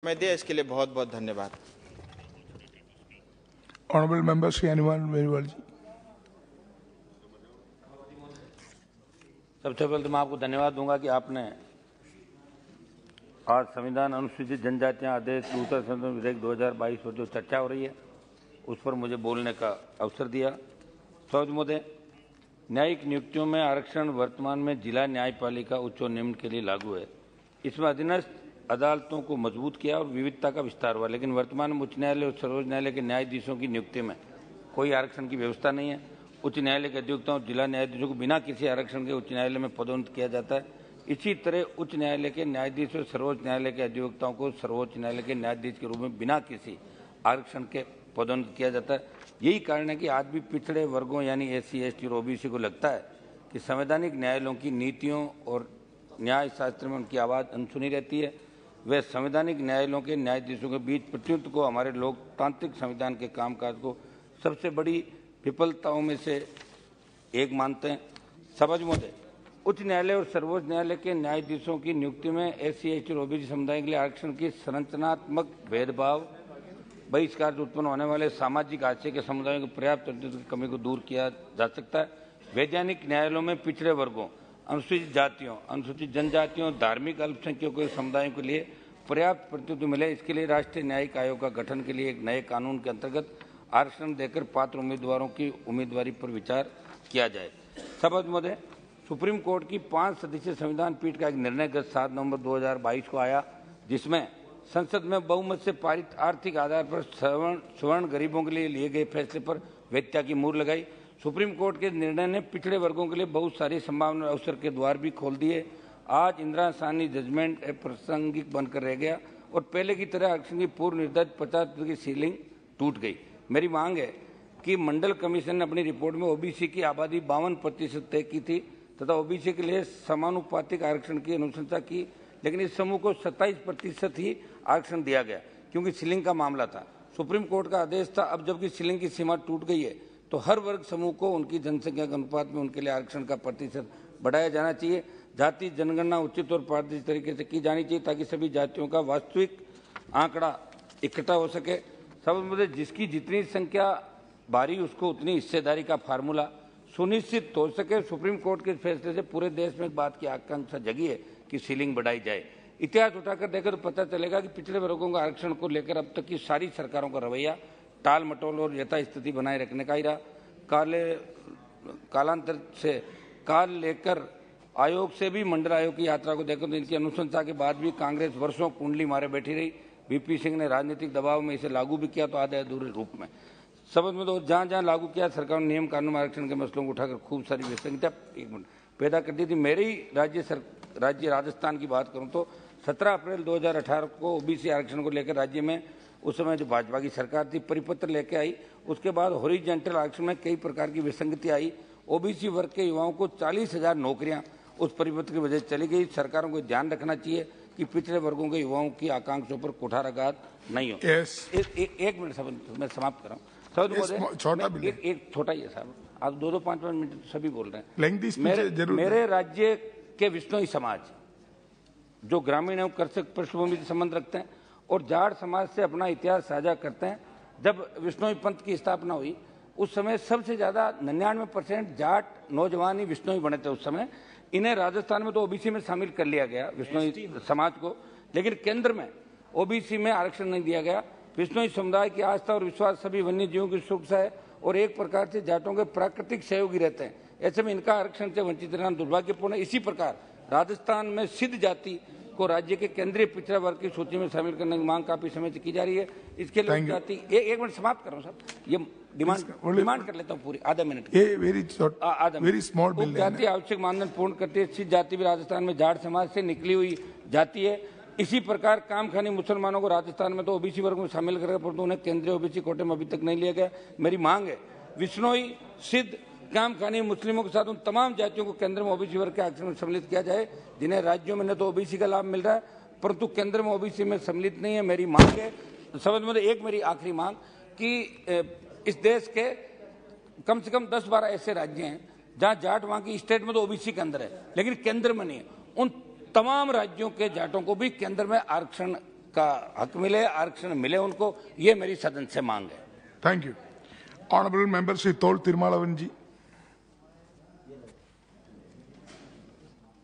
मैं दिया, इसके लिए बहुत बहुत धन्यवाद। ऑनरेबल मेंबर श्री हनुमान बेनीवाल जी। सबसे पहले तो मैं आपको धन्यवाद दूंगा कि आपने आज संविधान अनुसूचित जनजातियां आदेश दूसरा संशोधन विधेयक 2022 पर जो चर्चा हो रही है उस पर मुझे बोलने का अवसर दिया। सौद महोदय, न्यायिक नियुक्तियों में आरक्षण वर्तमान में जिला न्यायपालिका उच्च और निम्न के लिए लागू है। इसमें अधीनस्थ अदालतों को मजबूत किया और विविधता का विस्तार हुआ, लेकिन वर्तमान में उच्च न्यायालय और सर्वोच्च न्यायालय के न्यायाधीशों की नियुक्ति में कोई आरक्षण की व्यवस्था नहीं है। उच्च न्यायालय के अधिवक्ताओं और जिला न्यायाधीशों को बिना किसी आरक्षण के उच्च न्यायालय में पदोन्नत किया जाता है। इसी तरह उच्च न्यायालय के न्यायाधीश और सर्वोच्च न्यायालय के अधिवक्ताओं को सर्वोच्च न्यायालय के न्यायाधीश के रूप में बिना किसी आरक्षण के पदोन्नत किया जाता है। यही कारण है कि आज भी पिछड़े वर्गों यानी SC, ST और OBC को लगता है कि संवैधानिक न्यायालयों की नीतियों और न्याय शास्त्र में उनकी आवाज़ अनसुनी रहती है। वे संवैधानिक न्यायालयों के न्यायाधीशों के बीच प्रत्युत्तर को हमारे लोकतांत्रिक संविधान के कामकाज को सबसे बड़ी विफलताओं में से एक मानते हैं। सभापति महोदय, उच्च न्यायालय और सर्वोच्च न्यायालय के न्यायाधीशों की नियुक्ति में SC, ST और OBC समुदाय के लिए आरक्षण की संरचनात्मक भेदभाव बहिष्कार से उत्पन्न होने वाले सामाजिक आशय के समुदायों की पर्याप्त प्रतिनिधित्व की कमी को दूर किया जा सकता है। वैधानिक न्यायालयों में पिछड़े वर्गों, अनुसूचित जातियों, अनुसूचित जनजातियों, धार्मिक अल्पसंख्यकों के समुदायों के लिए पर्याप्त प्रतिनिधित्व मिले, इसके लिए राष्ट्रीय न्यायिक आयोग का गठन के लिए एक नए कानून के अंतर्गत आरक्षण देकर पात्र उम्मीदवारों की उम्मीदवारी पर विचार किया जाए। सभापति महोदय, सुप्रीम कोर्ट की 5 सदस्यीय संविधान पीठ का एक निर्णय गत 7 नवंबर 2022 को आया, जिसमें संसद में बहुमत से पारित आर्थिक आधार पर सवर्ण गरीबों के लिए गए फैसले पर वैधता की मुहर लगाई। सुप्रीम कोर्ट के निर्णय ने पिछड़े वर्गों के लिए बहुत सारी संभावना अवसर के द्वार भी खोल दिए। आज इंदिरा साहनी जजमेंट अप्रासंगिक बनकर रह गया और पहले की तरह आरक्षण की पूर्व निर्धारित 50% की सीलिंग टूट गई। मेरी मांग है कि मंडल कमीशन ने अपनी रिपोर्ट में OBC की आबादी 52% तय की थी तथा OBC के लिए समानुपातिक आरक्षण की अनुशंसा की, लेकिन इस समूह को 27% ही आरक्षण दिया गया क्योंकि सीलिंग का मामला था। सुप्रीम कोर्ट का आदेश था, अब जबकि सीलिंग की सीमा टूट गई है तो हर वर्ग समूह को उनकी जनसंख्या के अनुपात में उनके लिए आरक्षण का प्रतिशत बढ़ाया जाना चाहिए। जाति जनगणना उचित और पारदर्शी तरीके से की जानी चाहिए ताकि सभी जातियों का वास्तविक आंकड़ा इकट्ठा हो सके। सब मतलब जिसकी जितनी संख्या भारी उसको उतनी हिस्सेदारी का फार्मूला सुनिश्चित हो सके। सुप्रीम कोर्ट के फैसले से पूरे देश में एक बात की आकांक्षा जगी है कि सीलिंग बढ़ाई जाए। इतिहास उठाकर देखकर तो पता चलेगा कि पिछड़े वर्गों का आरक्षण को लेकर अब तक की सारी सरकारों का रवैया टाल मटोल और यथास्थिति बनाए रखने का ही रहा। कालांतर से काल लेकर आयोग से भी मंडल आयोग की यात्रा को देखकर तो इनकी अनुशंसा के बाद भी कांग्रेस वर्षों कुंडली मारे बैठी रही। VP सिंह ने राजनीतिक दबाव में इसे लागू भी किया तो आधे अधूरे रूप में। समझ में तो जहां लागू किया सरकार ने नियम कानून आरक्षण के मसलों को उठाकर खूब सारी विसंगतियां पैदा कर दी थी। मेरे ही राज्य राजस्थान की बात करूं तो 17 अप्रैल 2018 को OBC आरक्षण को लेकर राज्य में उस समय जो भाजपा की सरकार थी परिपत्र लेके आई। उसके बाद हॉरिजॉन्टल आरक्षण में कई प्रकार की विसंगति आई। OBC वर्ग के युवाओं को 40,000 नौकरियां उस परिपत्र की वजह से चली गई। सरकारों को ध्यान रखना चाहिए कि पिछड़े वर्गों के युवाओं की आकांक्षाओं पर कुठाराघात नहीं हो। एक मिनट मैं समाप्त कर रहा हूँ। एक छोटा ही है साहब, आप 2-5 मिनट सभी बोल रहे हैं। मेरे राज्य के विश्नोई समाज जो ग्रामीण एवं कृषक पृष्ठभूमि से संबंध रखते हैं और जाट समाज से अपना इतिहास साझा करते हैं, जब विश्नोई पंथ की स्थापना हुई उस समय सबसे ज्यादा 99% जाट नौजवान ही विश्नोई बने थे उस समय। इन्हें राजस्थान में तो OBC में शामिल कर लिया गया विश्नोई समाज को, लेकिन केंद्र में OBC में आरक्षण नहीं दिया गया। विश्नोई समुदाय की आस्था और विश्वास सभी वन्य जीवों की सुरक्षा है और एक प्रकार से जाटों के प्राकृतिक सहयोगी रहते हैं। ऐसे में इनका आरक्षण से वंचित रहना दुर्भाग्यपूर्ण है। इसी प्रकार राजस्थान में सिद्ध जाति को राज्य के केंद्रीय पिछड़ा वर्ग की सूची में शामिल करने की मांग काफी समय से की जा रही है। इसके लिए जाति एक मिनट समाप्त कर रहा हूं साहब, ये डिमांड कर लेता हूं पूरी आधा मिनट। जाति आवश्यक मानदंड पूर्ण करती है। सिद्ध जाति भी राजस्थान में जाट समाज से निकली हुई जाति है। इसी प्रकार कामखानी मुसलमानों को राजस्थान में तो OBC वर्ग में शामिल करेगा परंतु उन्हें केंद्रीय OBC कोटे में अभी तक नहीं लिया गया। मेरी मांग है विश्नोई, सिद्ध, कामखानी मुस्लिमों के साथ उन तमाम जातियों को केंद्र में OBC वर्ग के आरक्षण में सम्मिलित किया जाए जिन्हें राज्यों में न तो OBC का लाभ मिल रहा है परंतु केंद्र में OBC में सम्मिलित नहीं है। मेरी मांग है, समझ में एक मेरी आखिरी मांग कि इस देश के कम से कम 10-12 ऐसे राज्य हैं जहां जाट वहां की स्टेट में तो OBC के अंदर है लेकिन केंद्र में नहीं है। उन तमाम राज्यों के जाटों को भी केंद्र में आरक्षण का हक मिले, आरक्षण मिले उनको, ये मेरी सदन से मांग है। Thank you. Honorable Member Sri Tol Tirumalavan ji.